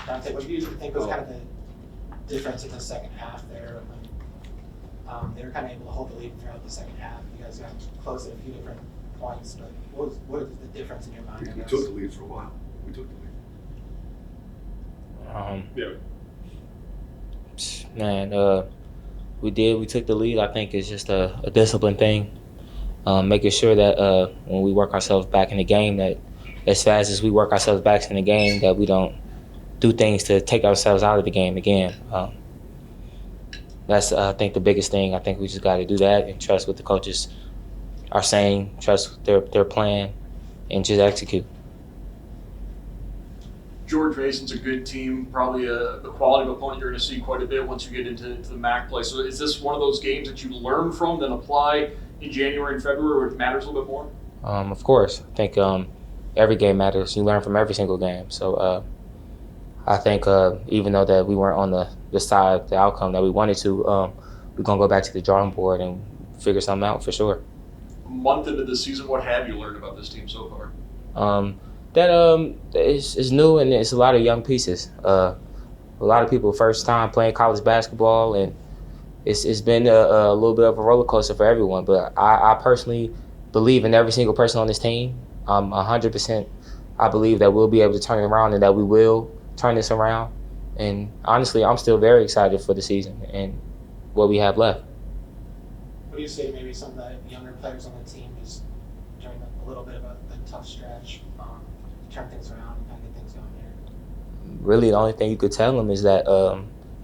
Dante, what do you think was kind of the difference in the second half there? They were kind of able to hold the lead throughout the second half. You guys got close at a few different points, but what was the difference in your mind? We took the lead for a while. We took the lead. Man, we took the lead. I think it's just a discipline thing, making sure that when we work ourselves back in the game, that as fast as we work ourselves back in the game, that we don't do things to take ourselves out of the game again. That's, I think, the biggest thing. I think we just got to do that and trust what the coaches are saying, trust their plan, and just execute. George Mason's a good team, probably the quality of opponent you're going to see quite a bit once you get into the MAC play. So is this one of those games that you learn from, then apply in January and February where it matters a little bit more? Of course. I think every game matters. You learn from every single game. So I think even though that we weren't on the side, the outcome that we wanted to, we're going to go back to the drawing board and figure something out for sure. A month into the season, what have you learned about this team so far? That is new, and it's a lot of young pieces. A lot of people first time playing college basketball, and it's been a little bit of a roller coaster for everyone. But I personally believe in every single person on this team. 100%. I believe that we'll be able to turn it around, and that we will turn this around. And honestly, I'm still very excited for the season and what we have left. What do you say maybe some of the younger players on the team is during a little bit of a tough stretch, turn things around and kind of get things going here? Really, the only thing you could tell them is that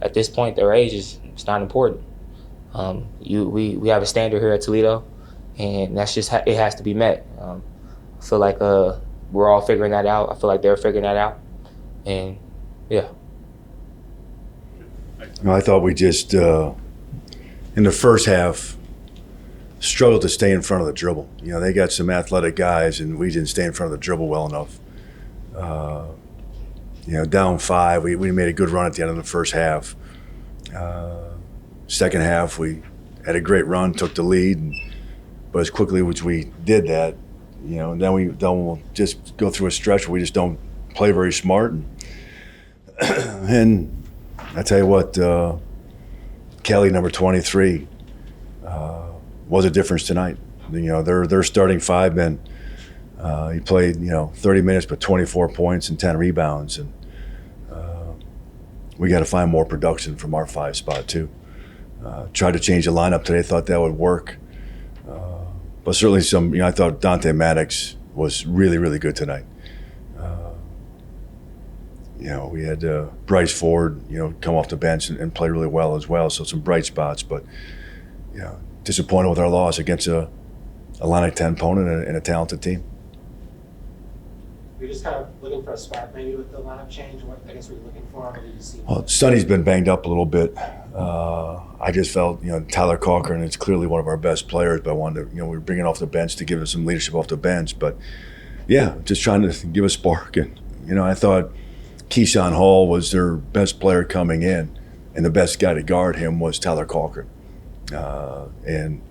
at this point, their age it's not important. We have a standard here at Toledo, and that's just it has to be met. I feel like we're all figuring that out. I feel like they're figuring that out, and yeah. I thought we just in the first half struggled to stay in front of the dribble. They got some athletic guys, and we didn't stay in front of the dribble well enough. Down 5, we made a good run at the end of the first half. Second half, we had a great run, took the lead, but as quickly as we did that, then we'll just go through a stretch where we just don't play very smart. And I tell you what, Kelly, number 23, was a difference tonight. Their starting 5-man. He played, 30 minutes, but 24 points and 10 rebounds. And we got to find more production from our 5 spot too. Tried to change the lineup today. Thought that would work. But certainly I thought Dante Maddox was really, really good tonight. We had Bryce Ford, come off the bench and play really well as well. So some bright spots, but disappointed with our loss against a Atlantic 10 opponent and a talented team. You're just kind of looking for a spark maybe with the lineup change. What I guess were you looking for? What did you see? Well, Sonny's been banged up a little bit. I just felt, Tyler Cochran is clearly one of our best players, but I wanted to, we were bringing off the bench to give us some leadership off the bench. But yeah, just trying to give a spark. And, I thought Keyshawn Hall was their best player coming in, and the best guy to guard him was Tyler Cochran. And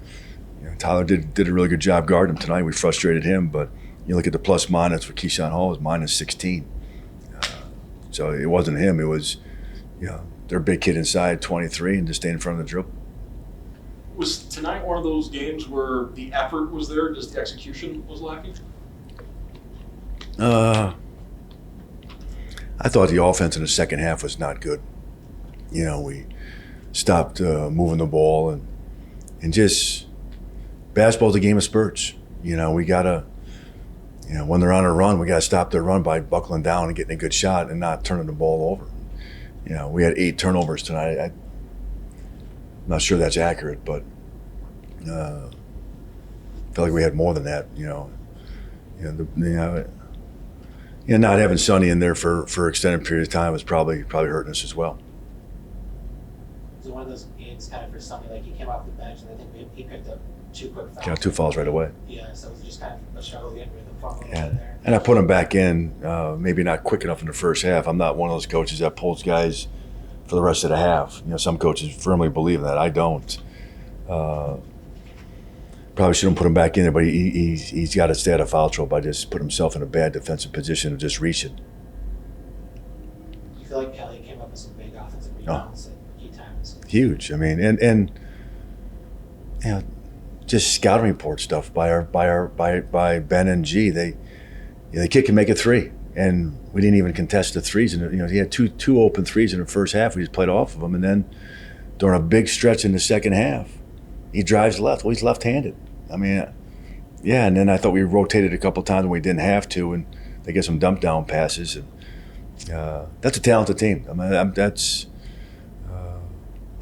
Tyler did a really good job guarding him tonight. We frustrated him, but you look at the plus minus for Keyshawn Hall, it was minus 16. So it wasn't him. It was, their big kid inside, 23, and just staying in front of the dribble. Was tonight one of those games where the effort was there, just the execution was lacking? I thought the offense in the second half was not good. We stopped moving the ball, and just basketball's a game of spurts. We gotta, when they're on a run, we gotta stop their run by buckling down and getting a good shot and not turning the ball over. We had 8 turnovers tonight. I'm not sure that's accurate, but I feel like we had more than that. Not having Sonny in there for extended period of time was probably hurting us as well. Was it one of those games kind of for Sonny, like he came off the bench and I think he picked up 2 quick fouls? Got 2 fouls right away. Yeah, so it was just kind of a struggle getting rid of the fumble Yeah. there. And I put him back in, maybe not quick enough in the first half. I'm not one of those coaches that pulls guys for the rest of the half. Some coaches firmly believe that. I don't. Probably shouldn't put him back in there, but he's got to stay out of foul trouble by just put himself in a bad defensive position of just reaching. You feel like Kelly came up with some big offensive rebounds at key times. Huge. I mean, and you know, just scouting report stuff by Ben and G. The kid can make a three, and we didn't even contest the threes. And he had two open threes in the first half. We just played off of them, and then during a big stretch in the second half, he drives left. Well, he's left-handed. I mean, yeah. And then I thought we rotated a couple times when we didn't have to, and they get some dump down passes. And that's a talented team. I mean, that's.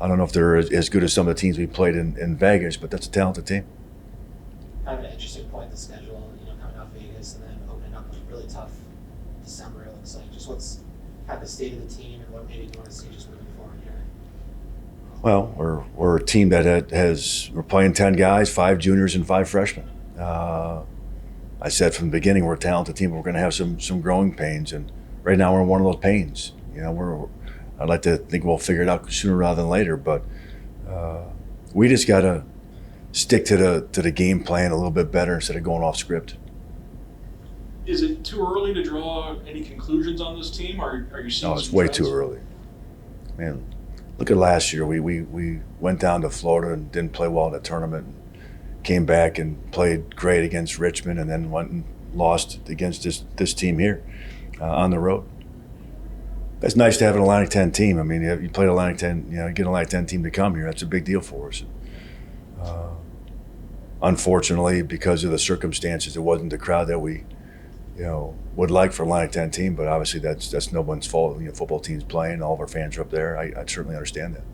I don't know if they're as good as some of the teams we played in Vegas, but that's a talented team. Kind of an interesting point, the schedule, coming off Vegas and then opening up a really tough December, it looks like. Just what's kind of the state of the team and what maybe you want to see just moving forward here? Well, we're a team that we're playing 10 guys, 5 juniors and 5 freshmen. I said from the beginning we're a talented team, but we're going to have some growing pains, and right now we're in one of those pains. I'd like to think we'll figure it out sooner rather than later, but we just got to stick to the game plan a little bit better instead of going off script. Is it too early to draw any conclusions on this team, or are you seeing? No, it's some way trends? too early. Man, look at last year. We went down to Florida and didn't play well in the tournament. Came back and played great against Richmond, and then went and lost against this team here on the road. It's nice to have an Atlantic 10 team. I mean, you played Atlantic 10, you get an Atlantic 10 team to come here. That's a big deal for us. Unfortunately, because of the circumstances, it wasn't the crowd that we, would like for Atlantic 10 team. But obviously, that's no one's fault. Football team's playing. All of our fans are up there. I certainly understand that.